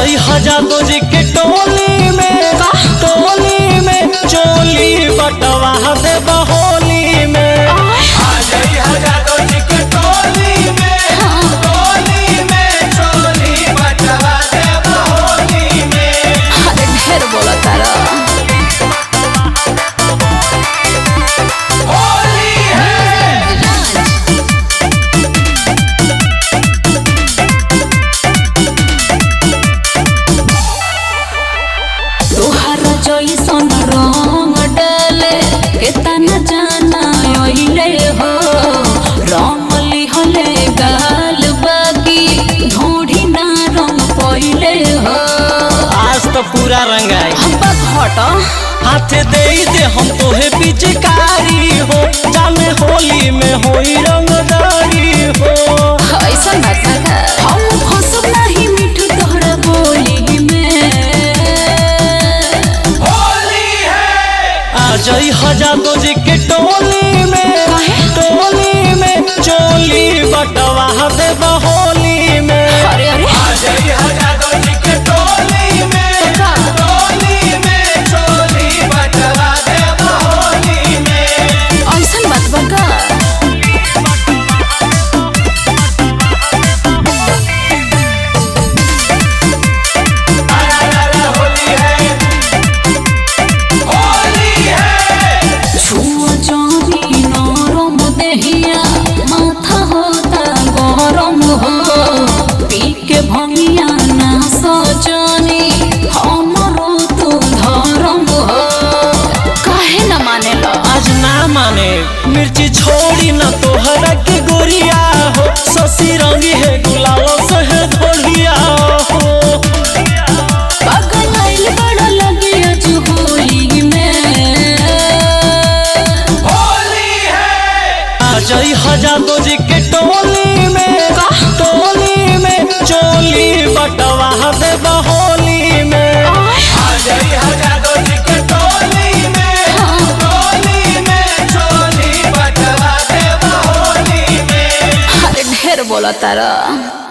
जई हजारो जी के टोली में चोली बटवा दे बहोली में। आ जई हजारो जी के टोली में चोली बटवा दे बहोली में। अरे ढेर बोला तारा। होली है तोहरा जइसन रंग डाले केतना जाना ओइले हो। रंग लिहले गाल बाकी ढूंढी ना रंग पहिले हो। आज तो पूरा रंगाई हब्बा घट हाथ दे हम तोहे पिचकारी हो। जाने होली में होई रंगदारी हो। ऐसन बात ना हम फंसब नहीं मिठू तोहरा बोली में। होली है आ जई हजारो जी के टोली में चोली बटवा दे बहोली में। अरे अरे आ जई हजारो जी के टोली में चोली बटवा दे बहोली में। ऐसन बात बका होली है छुआ जानी नरम देहिया माथा होता गरम हो। पी के भंगिया ना सजनी हमरो तू धरम हो। काहे न माने लो आज ना माने मिर्ची छोड़ी ना तोहरा के गोरिया हो। ससी रंगी है गुलालो से है धोलिया हो। पागल आइल बड़ा लगे आज होली में। होली है आ जई हजारो जी के टोली में चोली बटवा दे बहोली में। आ जई हजारो जी के टोली में चोली बटवा दे बहोली में। अरे ढेर बोला तारा।